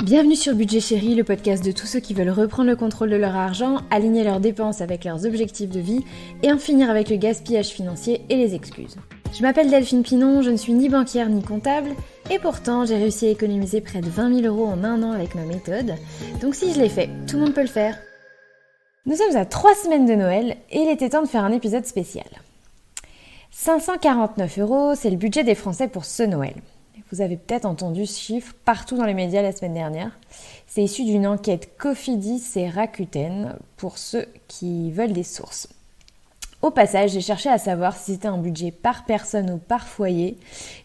Bienvenue sur Budget Chéri, le podcast de tous ceux qui veulent reprendre le contrôle de leur argent, aligner leurs dépenses avec leurs objectifs de vie et en finir avec le gaspillage financier et les excuses. Je m'appelle Delphine Pinon, je ne suis ni banquière ni comptable et pourtant j'ai réussi à économiser près de 20 000 € en un an avec ma méthode. Donc si je l'ai fait, tout le monde peut le faire. Nous sommes à 3 semaines de Noël et il était temps de faire un épisode spécial. 549 €, c'est le budget des Français pour ce Noël. Vous avez peut-être entendu ce chiffre partout dans les médias la semaine dernière. C'est issu d'une enquête Cofidis et Rakuten pour ceux qui veulent des sources. Au passage, j'ai cherché à savoir si c'était un budget par personne ou par foyer,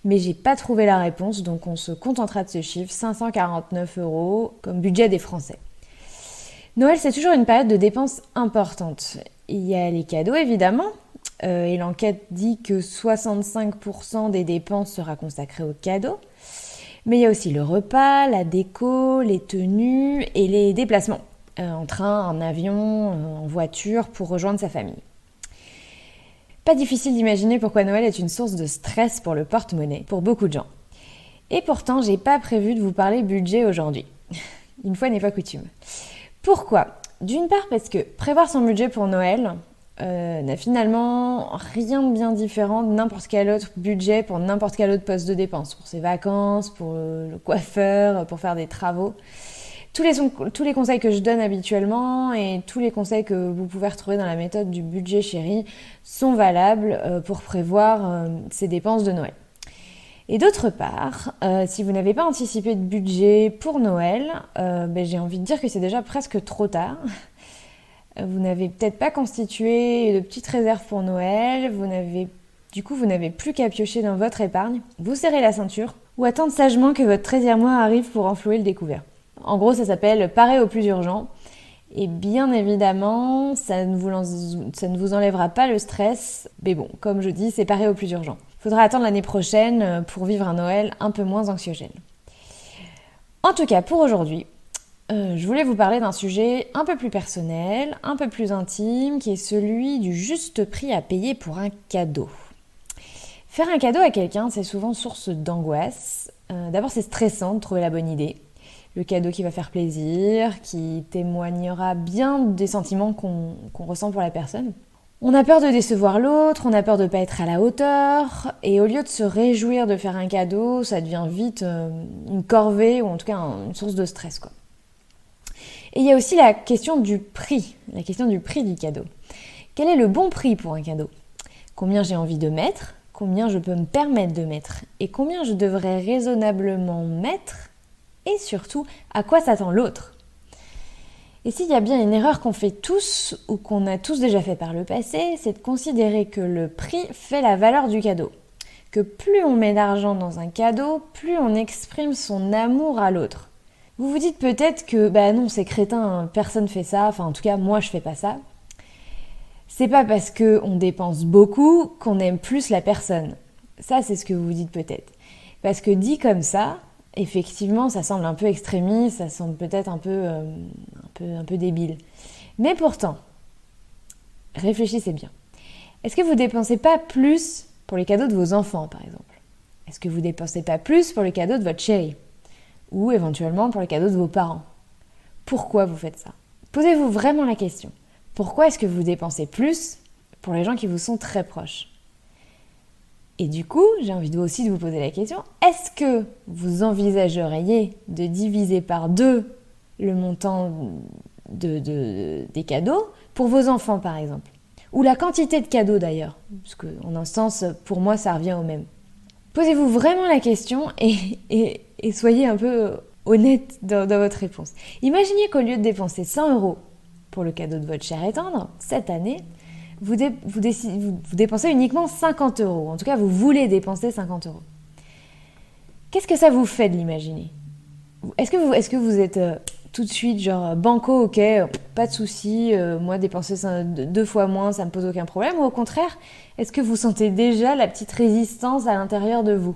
mais j'ai pas trouvé la réponse, donc on se contentera de ce chiffre, 549 € comme budget des Français. Noël, c'est toujours une période de dépenses importante. Il y a les cadeaux, évidemment, et l'enquête dit que 65% des dépenses sera consacrée aux cadeaux. Mais il y a aussi le repas, la déco, les tenues et les déplacements, en train, en avion, en voiture, pour rejoindre sa famille. Pas difficile d'imaginer pourquoi Noël est une source de stress pour le porte-monnaie, pour beaucoup de gens. Et pourtant, j'ai pas prévu de vous parler budget aujourd'hui. Une fois n'est pas coutume. Pourquoi ? D'une part parce que prévoir son budget pour Noël n'a finalement rien de bien différent de n'importe quel autre budget pour n'importe quel autre poste de dépense, pour ses vacances, pour le coiffeur, pour faire des travaux. Tous les conseils que je donne habituellement et tous les conseils que vous pouvez retrouver dans la méthode du budget chéri sont valables pour prévoir ses dépenses de Noël. Et d'autre part, si vous n'avez pas anticipé de budget pour Noël, j'ai envie de dire que c'est déjà presque trop tard. Vous n'avez peut-être pas constitué de petites réserves pour Noël, vous n'avez plus qu'à piocher dans votre épargne, vous serrez la ceinture ou attendre sagement que votre 13e mois arrive pour enflouer le découvert. En gros, ça s'appelle parer au plus urgent. Et bien évidemment, ça ne vous enlèvera pas le stress. Mais bon, comme je dis, c'est parer au plus urgent. Il faudra attendre l'année prochaine pour vivre un Noël un peu moins anxiogène. En tout cas, pour aujourd'hui, je voulais vous parler d'un sujet un peu plus personnel, un peu plus intime, qui est celui du juste prix à payer pour un cadeau. Faire un cadeau à quelqu'un, c'est souvent source d'angoisse. D'abord, c'est stressant de trouver la bonne idée. Le cadeau qui va faire plaisir, qui témoignera bien des sentiments qu'on ressent pour la personne. On a peur de décevoir l'autre, on a peur de ne pas être à la hauteur, et au lieu de se réjouir de faire un cadeau, ça devient vite une corvée, ou en tout cas une source de stress, quoi. Et il y a aussi la question du prix du cadeau. Quel est le bon prix pour un cadeau ? Combien j'ai envie de mettre ? Combien je peux me permettre de mettre ? Et combien je devrais raisonnablement mettre ? Et surtout, à quoi s'attend l'autre ? Et s'il y a bien une erreur qu'on fait tous, ou qu'on a tous déjà fait par le passé, c'est de considérer que le prix fait la valeur du cadeau. Que plus on met d'argent dans un cadeau, plus on exprime son amour à l'autre. Vous vous dites peut-être que non, c'est crétin, personne fait ça, enfin en tout cas moi je fais pas ça. C'est pas parce qu'on dépense beaucoup qu'on aime plus la personne. Ça c'est ce que vous vous dites peut-être. Parce que dit comme ça, effectivement ça semble un peu extrémiste, ça semble peut-être un peu débile. Mais pourtant, réfléchissez bien. Est-ce que vous dépensez pas plus pour les cadeaux de vos enfants par exemple ? Est-ce que vous dépensez pas plus pour les cadeaux de votre chéri ? Ou éventuellement pour les cadeaux de vos parents. Pourquoi vous faites ça ? Posez-vous vraiment la question. Pourquoi est-ce que vous dépensez plus pour les gens qui vous sont très proches ? Et du coup, j'ai envie aussi de vous poser la question, est-ce que vous envisageriez de diviser par 2 le montant des cadeaux pour vos enfants par exemple ? Ou la quantité de cadeaux d'ailleurs, parce que en un sens, pour moi, ça revient au même. Posez-vous vraiment la question et soyez un peu honnête dans votre réponse. Imaginez qu'au lieu de dépenser 100 € pour le cadeau de votre cher et tendre, cette année, vous dépensez uniquement 50 €. En tout cas, vous voulez dépenser 50 €. Qu'est-ce que ça vous fait de l'imaginer ? Est-ce que vous êtes tout de suite genre banco, ok, pas de souci, moi dépenser 2 fois moins, ça me pose aucun problème, ou au contraire, est-ce que vous sentez déjà la petite résistance à l'intérieur de vous ?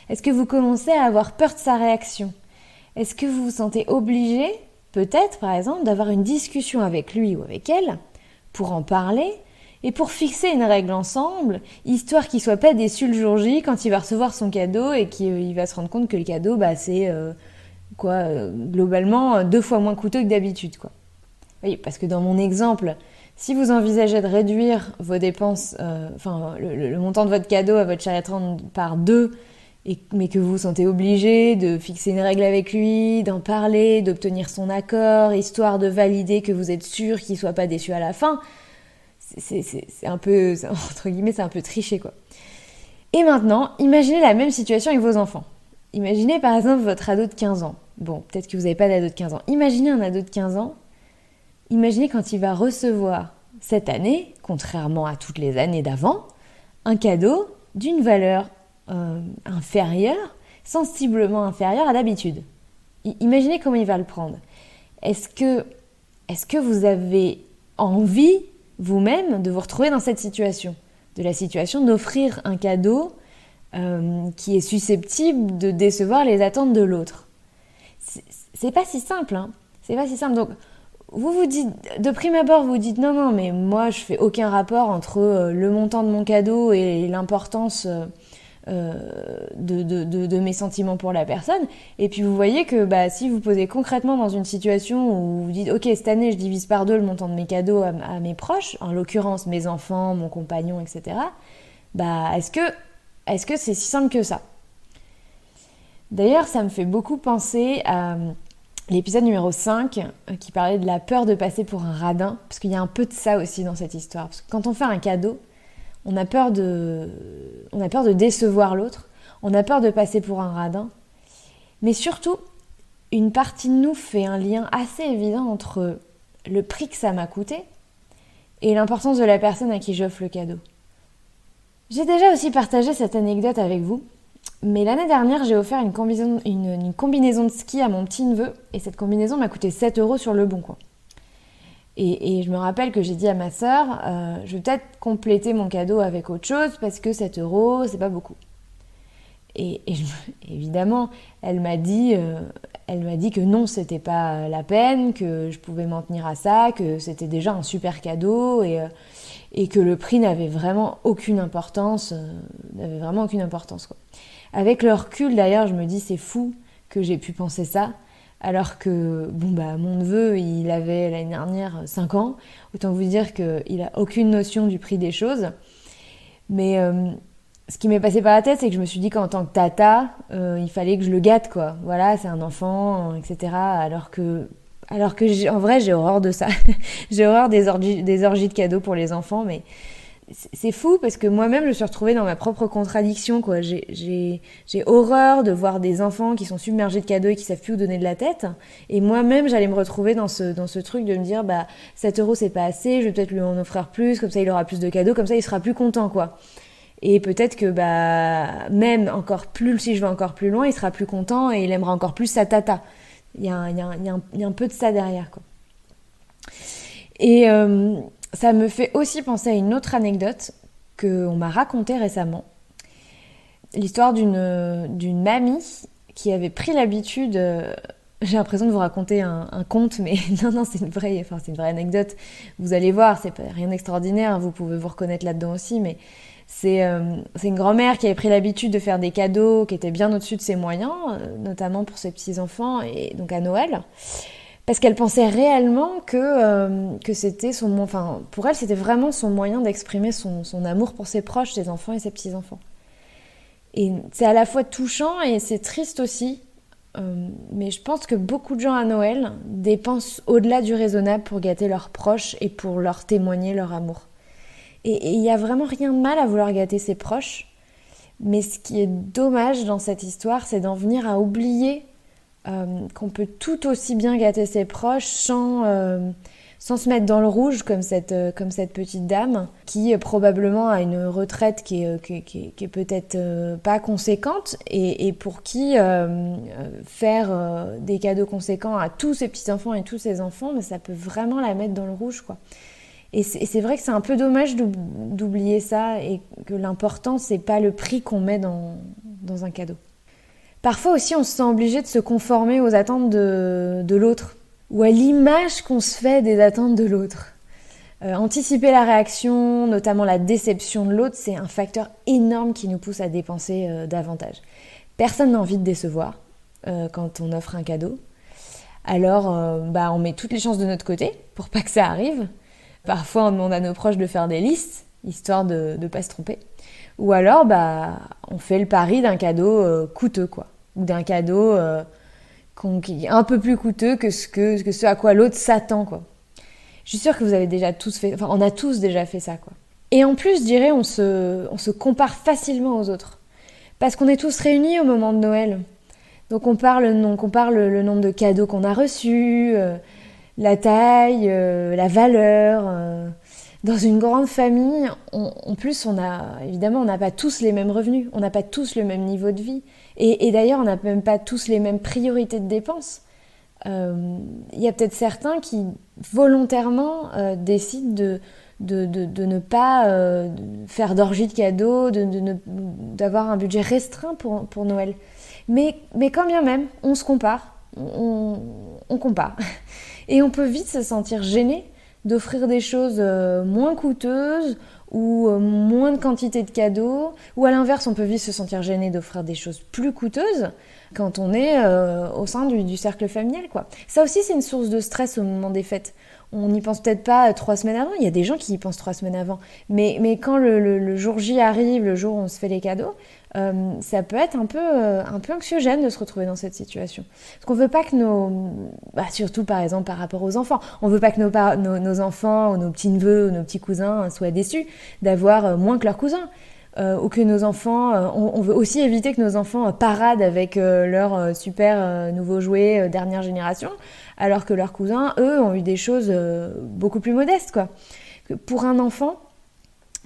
Est-ce que vous commencez à avoir peur de sa réaction ? Est-ce que vous vous sentez obligé, peut-être par exemple, d'avoir une discussion avec lui ou avec elle pour en parler et pour fixer une règle ensemble, histoire qu'il ne soit pas déçu le jour J quand il va recevoir son cadeau et qu'il va se rendre compte que le cadeau, c'est Globalement 2 fois moins coûteux que d'habitude, quoi. Oui, parce que dans mon exemple, si vous envisagez de réduire vos dépenses, le montant de votre cadeau à votre cher étrange par 2, mais que vous vous sentez obligé de fixer une règle avec lui, d'en parler, d'obtenir son accord, histoire de valider que vous êtes sûr qu'il soit pas déçu à la fin, c'est un peu, entre guillemets, c'est un peu triché, quoi. Et maintenant, imaginez la même situation avec vos enfants. Imaginez par exemple votre ado de 15 ans. Bon, peut-être que vous n'avez pas d'ado de 15 ans. Imaginez un ado de 15 ans. Imaginez quand il va recevoir cette année, contrairement à toutes les années d'avant, un cadeau d'une valeur inférieure, sensiblement inférieure à d'habitude. Imaginez comment il va le prendre. Est-ce que vous avez envie, vous-même, de vous retrouver dans cette situation ? De la situation d'offrir un cadeau qui est susceptible de décevoir les attentes de l'autre. C'est pas si simple, hein. C'est pas si simple. Donc, vous dites, de prime abord, vous dites non, mais moi, je fais aucun rapport entre le montant de mon cadeau et l'importance de mes sentiments pour la personne. Et puis, vous voyez que si vous posez concrètement dans une situation où vous dites, ok, cette année, je divise par 2 le montant de mes cadeaux à mes proches, en l'occurrence mes enfants, mon compagnon, etc., est-ce que c'est si simple que ça ? D'ailleurs, ça me fait beaucoup penser à l'épisode numéro 5 qui parlait de la peur de passer pour un radin, parce qu'il y a un peu de ça aussi dans cette histoire. Parce que quand on fait un cadeau, on a peur de décevoir l'autre, on a peur de passer pour un radin, mais surtout, une partie de nous fait un lien assez évident entre le prix que ça m'a coûté et l'importance de la personne à qui j'offre le cadeau. J'ai déjà aussi partagé cette anecdote avec vous, mais l'année dernière, j'ai offert une combinaison de ski à mon petit-neveu, et cette combinaison m'a coûté 7 € sur le bon coin. Et je me rappelle que j'ai dit à ma sœur, je vais peut-être compléter mon cadeau avec autre chose, parce que 7 €, c'est pas beaucoup. Évidemment, elle m'a dit que non, c'était pas la peine, que je pouvais m'en tenir à ça, que c'était déjà un super cadeau, et que le prix n'avait vraiment aucune importance, quoi. Avec le recul, d'ailleurs, je me dis, c'est fou que j'ai pu penser ça, alors que, mon neveu, il avait l'année dernière 5 ans, autant vous dire qu'il a aucune notion du prix des choses. Mais ce qui m'est passé par la tête, c'est que je me suis dit qu'en tant que tata, il fallait que je le gâte, quoi. Voilà, c'est un enfant, etc. Alors que en vrai, j'ai horreur de ça. J'ai horreur des orgies de cadeaux pour les enfants, mais c'est fou parce que moi-même, je me suis retrouvée dans ma propre contradiction, quoi. J'ai horreur de voir des enfants qui sont submergés de cadeaux et qui savent plus où donner de la tête. Et moi-même, j'allais me retrouver dans ce truc de me dire, 7 € c'est pas assez, je vais peut-être lui en offrir plus, comme ça il aura plus de cadeaux, comme ça il sera plus content, quoi. Et peut-être que même encore plus, si je vais encore plus loin, il sera plus content et il aimera encore plus sa tata. Il y a un peu de ça derrière, quoi. Et ça me fait aussi penser à une autre anecdote qu'on m'a racontée récemment. L'histoire d'une mamie qui avait pris l'habitude... j'ai l'impression de vous raconter un conte, mais non, c'est une vraie anecdote. Vous allez voir, c'est pas rien d'extraordinaire, vous pouvez vous reconnaître là-dedans aussi, mais c'est une grand-mère qui avait pris l'habitude de faire des cadeaux qui étaient bien au-dessus de ses moyens, notamment pour ses petits-enfants, et donc à Noël, parce qu'elle pensait réellement que c'était pour elle, c'était vraiment son moyen d'exprimer son amour pour ses proches, ses enfants et ses petits-enfants. Et c'est à la fois touchant et c'est triste aussi, mais je pense que beaucoup de gens à Noël dépensent au-delà du raisonnable pour gâter leurs proches et pour leur témoigner leur amour. Et il n'y a vraiment rien de mal à vouloir gâter ses proches, mais ce qui est dommage dans cette histoire, c'est d'en venir à oublier qu'on peut tout aussi bien gâter ses proches sans se mettre dans le rouge comme cette petite dame qui probablement a une retraite qui est peut-être pas conséquente et pour qui faire des cadeaux conséquents à tous ses petits-enfants et tous ses enfants, mais ça peut vraiment la mettre dans le rouge, quoi. Et c'est vrai que c'est un peu dommage d'oublier ça et que l'important, c'est pas le prix qu'on met dans un cadeau. Parfois aussi, on se sent obligé de se conformer aux attentes de l'autre ou à l'image qu'on se fait des attentes de l'autre. Anticiper la réaction, notamment la déception de l'autre, c'est un facteur énorme qui nous pousse à dépenser davantage. Personne n'a envie de décevoir. quand on offre un cadeau. Alors, on met toutes les chances de notre côté pour pas que ça arrive. Parfois, on demande à nos proches de faire des listes, histoire de ne pas se tromper. Ou alors, on fait le pari d'un cadeau coûteux, quoi. Ou d'un cadeau qui est un peu plus coûteux que ce à quoi l'autre s'attend, quoi. Je suis sûre que vous avez déjà tous fait... Enfin, on a tous déjà fait ça, quoi. Et en plus, je dirais, on se compare facilement aux autres. Parce qu'on est tous réunis au moment de Noël. Donc on compare le nombre de cadeaux qu'on a reçus, la taille, la valeur. Dans une grande famille, en plus, évidemment, on n'a pas tous les mêmes revenus, on n'a pas tous le même niveau de vie. Et d'ailleurs, on n'a même pas tous les mêmes priorités de dépenses. Il y a peut-être certains qui, volontairement, décident de ne pas faire d'orgie de cadeaux, d'avoir un budget restreint pour Noël. Mais quand bien même, on se compare, on compare. Et on peut vite se sentir gêné d'offrir des choses moins coûteuses ou moins de quantité de cadeaux. Ou à l'inverse, on peut vite se sentir gêné d'offrir des choses plus coûteuses quand on est au sein du cercle familial, quoi. Ça aussi, c'est une source de stress au moment des fêtes. On n'y pense peut-être pas 3 semaines avant, il y a des gens qui y pensent 3 semaines avant. Mais quand le jour J arrive, le jour où on se fait les cadeaux, ça peut être un peu anxiogène de se retrouver dans cette situation. Parce qu'on veut pas que surtout par exemple par rapport aux enfants, on veut pas que nos enfants ou nos petits-neveux ou nos petits cousins soient déçus d'avoir moins que leurs cousins. Ou que nos enfants, on veut aussi éviter que nos enfants paradent avec leurs super nouveaux jouets dernière génération, alors que leurs cousins, eux, ont eu des choses beaucoup plus modestes, quoi. Pour un enfant,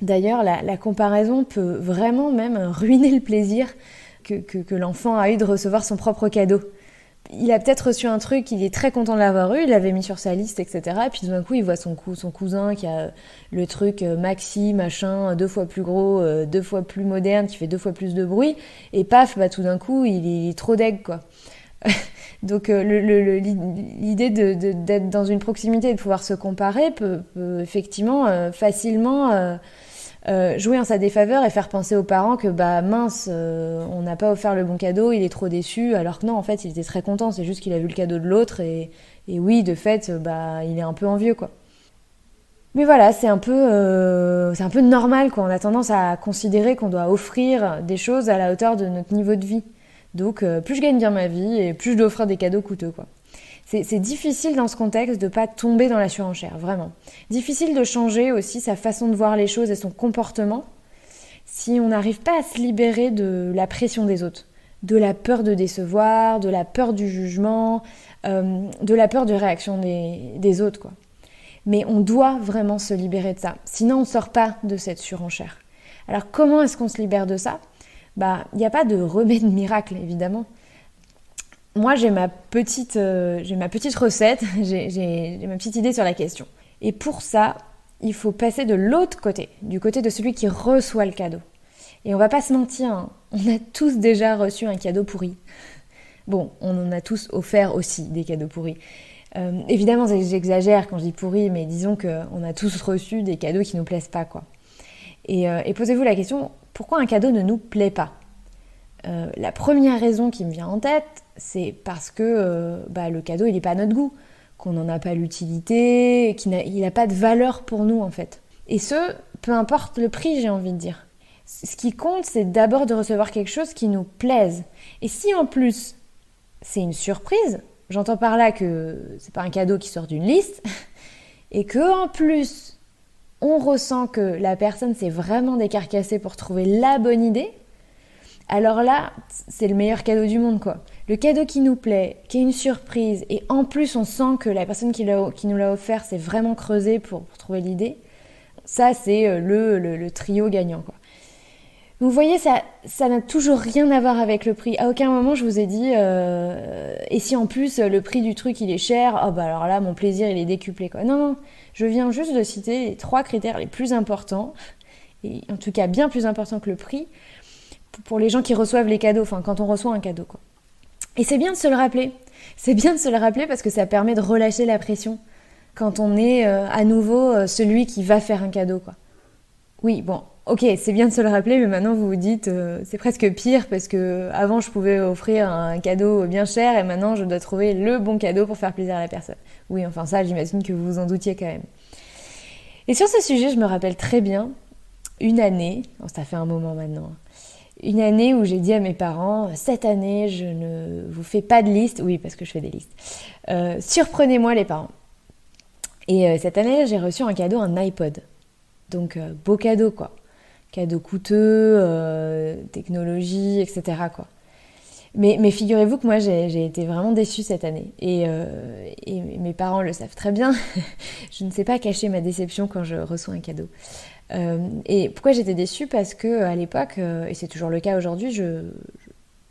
d'ailleurs, la comparaison peut vraiment même ruiner le plaisir que l'enfant a eu de recevoir son propre cadeau. Il a peut-être reçu un truc, il est très content de l'avoir eu, il l'avait mis sur sa liste, etc. Et puis tout d'un coup, il voit son cousin qui a le truc maxi, machin, 2 fois plus gros, 2 fois plus moderne, qui fait 2 fois plus de bruit. Et paf, tout d'un coup, il est trop deg, quoi. Donc l'idée d'être dans une proximité et de pouvoir se comparer peut effectivement facilement jouer en sa défaveur et faire penser aux parents que mince, on n'a pas offert le bon cadeau, il est trop déçu, alors que non, en fait, il était très content, c'est juste qu'il a vu le cadeau de l'autre et oui, de fait, il est un peu envieux, quoi. Mais voilà, c'est un peu normal, quoi. On a tendance à considérer qu'on doit offrir des choses à la hauteur de notre niveau de vie. Donc, plus je gagne bien ma vie et plus je dois offrir des cadeaux coûteux, quoi. C'est difficile dans ce contexte de ne pas tomber dans la surenchère, vraiment. Difficile de changer aussi sa façon de voir les choses et son comportement si on n'arrive pas à se libérer de la pression des autres, de la peur de décevoir, de la peur du jugement, de la peur de réaction des autres, quoi. Mais on doit vraiment se libérer de ça, sinon on ne sort pas de cette surenchère. Alors comment est-ce qu'on se libère de ça ? Il n'y a pas de remède miracle, évidemment. Moi, j'ai ma petite recette, j'ai ma petite idée sur la question. Et pour ça, il faut passer de l'autre côté, du côté de celui qui reçoit le cadeau. Et on va pas se mentir, hein, on a tous déjà reçu un cadeau pourri. Bon, on en a tous offert aussi des cadeaux pourris. Évidemment, j'exagère quand je dis pourri, mais disons qu'on a tous reçu des cadeaux qui nous plaisent pas, quoi. Et posez-vous la question, pourquoi un cadeau ne nous plaît pas ? La première raison qui me vient en tête, c'est parce que le cadeau, il n'est pas à notre goût, qu'on n'en a pas l'utilité, qu'il n'a pas de valeur pour nous, en fait. Et peu importe le prix, j'ai envie de dire. Ce qui compte, c'est d'abord de recevoir quelque chose qui nous plaise. Et si en plus, c'est une surprise, j'entends par là que c'est pas un cadeau qui sort d'une liste, et que en plus, on ressent que la personne s'est vraiment décarcassée pour trouver la bonne idée, alors là, c'est le meilleur cadeau du monde, quoi. Le cadeau qui nous plaît, qui est une surprise, et en plus on sent que la personne qui nous l'a offert s'est vraiment creusée pour trouver l'idée, ça c'est le trio gagnant, quoi. Vous voyez, ça n'a toujours rien à voir avec le prix. À aucun moment je vous ai dit et si en plus le prix du truc il est cher, alors là mon plaisir il est décuplé, quoi. Non, je viens juste de citer les 3 critères les plus importants, et en tout cas bien plus importants que le prix, pour les gens qui reçoivent les cadeaux, enfin quand on reçoit un cadeau, quoi. Et c'est bien de se le rappeler. C'est bien de se le rappeler parce que ça permet de relâcher la pression quand on est à nouveau celui qui va faire un cadeau, quoi. Oui, bon, Ok, c'est bien de se le rappeler, mais maintenant vous vous dites c'est presque pire parce que avant je pouvais offrir un cadeau bien cher et maintenant je dois trouver le bon cadeau pour faire plaisir à la personne. Oui, enfin ça, j'imagine que vous vous en doutiez quand même. Et sur ce sujet, je me rappelle très bien une année, ça fait un moment maintenant, une année où j'ai dit à mes parents, cette année je ne vous fais pas de liste, oui parce que je fais des listes, surprenez-moi les parents. Et cette année j'ai reçu un cadeau, un iPod, donc beau cadeau quoi, cadeau coûteux, technologie, etc. quoi. Mais figurez-vous que moi j'ai été vraiment déçue cette année et mes parents le savent très bien, je ne sais pas cacher ma déception quand je reçois un cadeau. Et pourquoi j'étais déçue? Parce que à l'époque, et c'est toujours le cas aujourd'hui,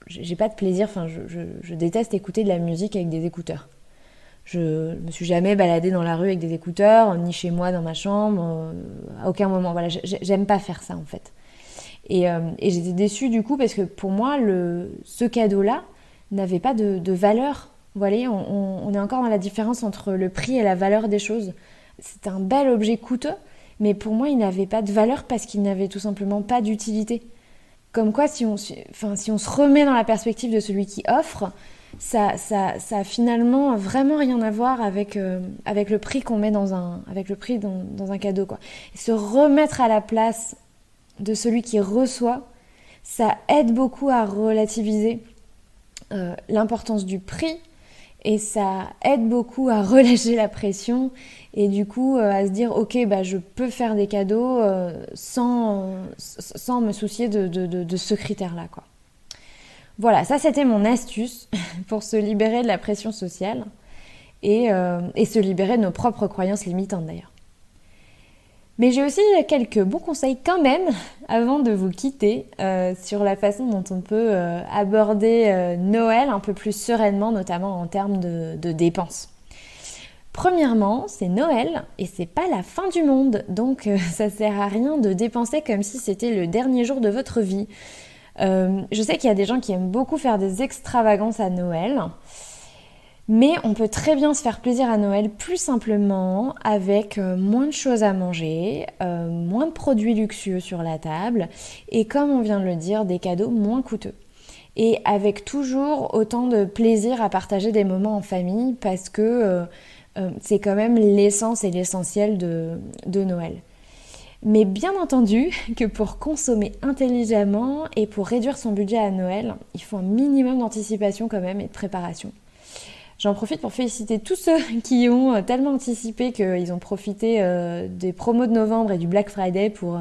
j'ai pas de plaisir, enfin je déteste écouter de la musique avec des écouteurs. Je me suis jamais baladée dans la rue avec des écouteurs, ni chez moi dans ma chambre, à aucun moment. Voilà, j'aime pas faire ça en fait. Et j'étais déçue du coup parce que pour moi, ce cadeau-là n'avait pas de valeur. Vous voyez, on est encore dans la différence entre le prix et la valeur des choses. C'est un bel objet coûteux, mais pour moi, il n'avait pas de valeur parce qu'il n'avait tout simplement pas d'utilité. Comme quoi, si on se remet dans la perspective de celui qui offre, ça a finalement vraiment rien à voir avec le prix qu'on met dans un cadeau, quoi. Et se remettre à la place de celui qui reçoit, ça aide beaucoup à relativiser l'importance du prix et ça aide beaucoup à relâcher la pression et du coup à se dire ok bah je peux faire des cadeaux sans me soucier de ce critère-là quoi. Voilà, ça c'était mon astuce pour se libérer de la pression sociale et se libérer de nos propres croyances limitantes d'ailleurs. Mais j'ai aussi quelques bons conseils quand même avant de vous quitter sur la façon dont on peut aborder Noël un peu plus sereinement, notamment en termes de dépenses. Premièrement, c'est Noël et c'est pas la fin du monde, donc ça sert à rien de dépenser comme si c'était le dernier jour de votre vie. Je sais qu'il y a des gens qui aiment beaucoup faire des extravagances à Noël. Mais on peut très bien se faire plaisir à Noël plus simplement avec moins de choses à manger, moins de produits luxueux sur la table et comme on vient de le dire, des cadeaux moins coûteux. Et avec toujours autant de plaisir à partager des moments en famille parce que c'est quand même l'essence et l'essentiel de Noël. Mais bien entendu que pour consommer intelligemment et pour réduire son budget à Noël, il faut un minimum d'anticipation quand même et de préparation. J'en profite pour féliciter tous ceux qui ont tellement anticipé qu'ils ont profité des promos de novembre et du Black Friday pour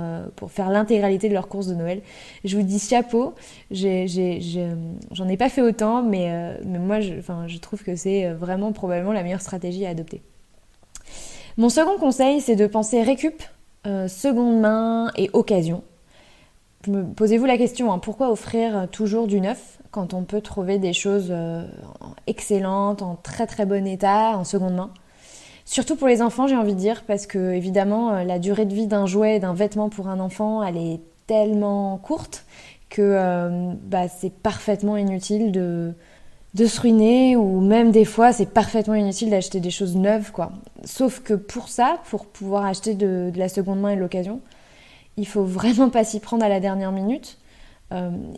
faire l'intégralité de leurs courses de Noël. Je vous dis chapeau, j'en ai pas fait autant, mais moi je trouve que c'est vraiment probablement la meilleure stratégie à adopter. Mon second conseil, c'est de penser récup, seconde main et occasion. Posez-vous la question, pourquoi offrir toujours du neuf quand on peut trouver des choses excellentes, en très très bon état, en seconde main? Surtout pour les enfants, j'ai envie de dire, parce que évidemment, la durée de vie d'un jouet, d'un vêtement pour un enfant, elle est tellement courte que c'est parfaitement inutile de se ruiner, ou même des fois, c'est parfaitement inutile d'acheter des choses neuves, quoi. Sauf que pour ça, pour pouvoir acheter de la seconde main et de l'occasion, il faut vraiment pas s'y prendre à la dernière minute.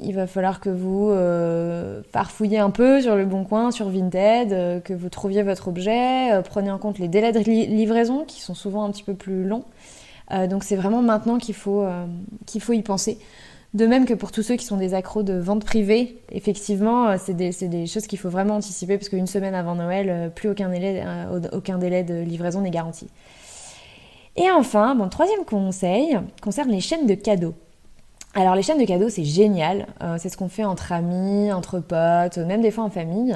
Il va falloir que vous farfouillez un peu sur le Bon Coin, sur Vinted, que vous trouviez votre objet, prenez en compte les délais de livraison qui sont souvent un petit peu plus longs. Donc c'est vraiment maintenant qu'il faut y penser. De même que pour tous ceux qui sont des accros de vente privée, effectivement, c'est des choses qu'il faut vraiment anticiper parce qu'une semaine avant Noël, plus aucun délai de livraison n'est garanti. Et enfin, mon troisième conseil concerne les chaînes de cadeaux. Alors les chaînes de cadeaux, c'est génial. C'est ce qu'on fait entre amis, entre potes, même des fois en famille.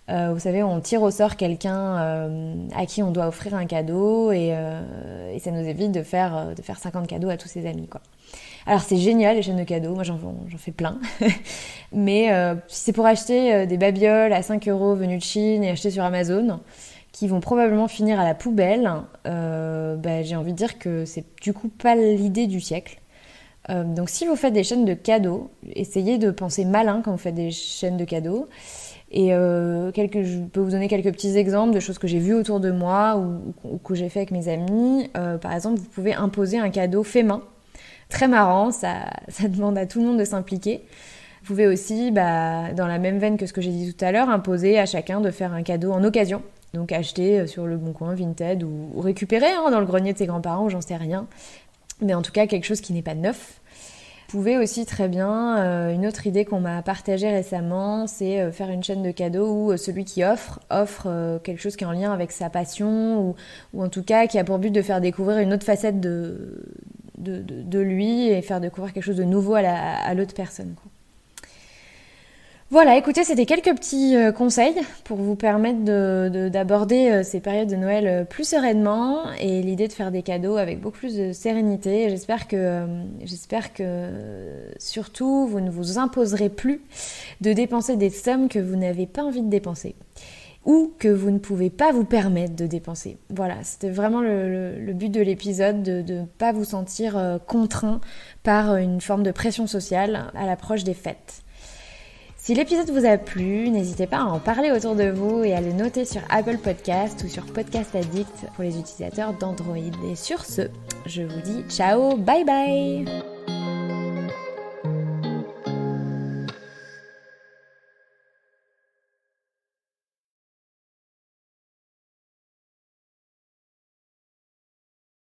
Vous savez, on tire au sort quelqu'un à qui on doit offrir un cadeau et ça nous évite de faire 50 cadeaux à tous ses amis, quoi. Alors c'est génial les chaînes de cadeaux, moi j'en fais plein. Mais si c'est pour acheter des babioles à 5 € venues de Chine et achetées sur Amazon, qui vont probablement finir à la poubelle, j'ai envie de dire que c'est du coup pas l'idée du siècle. Donc si vous faites des chaînes de cadeaux, essayez de penser malin quand vous faites des chaînes de cadeaux. Et je peux vous donner quelques petits exemples de choses que j'ai vues autour de moi ou que j'ai fait avec mes amis. Par exemple, vous pouvez imposer un cadeau fait main très marrant, ça demande à tout le monde de s'impliquer. Vous pouvez aussi, dans la même veine que ce que j'ai dit tout à l'heure, imposer à chacun de faire un cadeau en occasion. Donc acheter sur le Bon Coin, Vinted ou récupérer dans le grenier de ses grands-parents ou j'en sais rien. Mais en tout cas, quelque chose qui n'est pas neuf. Vous pouvez aussi très bien, une autre idée qu'on m'a partagée récemment, c'est faire une chaîne de cadeaux où celui qui offre quelque chose qui est en lien avec sa passion ou en tout cas qui a pour but de faire découvrir une autre facette de lui et faire découvrir quelque chose de nouveau à l'autre personne, quoi. Voilà, écoutez, c'était quelques petits conseils pour vous permettre d'aborder ces périodes de Noël plus sereinement et l'idée de faire des cadeaux avec beaucoup plus de sérénité. Et j'espère que surtout vous ne vous imposerez plus de dépenser des sommes que vous n'avez pas envie de dépenser ou que vous ne pouvez pas vous permettre de dépenser. Voilà, c'était vraiment le but de l'épisode, de ne pas vous sentir contraint par une forme de pression sociale à l'approche des fêtes. Si l'épisode vous a plu, n'hésitez pas à en parler autour de vous et à le noter sur Apple Podcast ou sur Podcast Addict pour les utilisateurs d'Android. Et sur ce, je vous dis ciao, bye bye!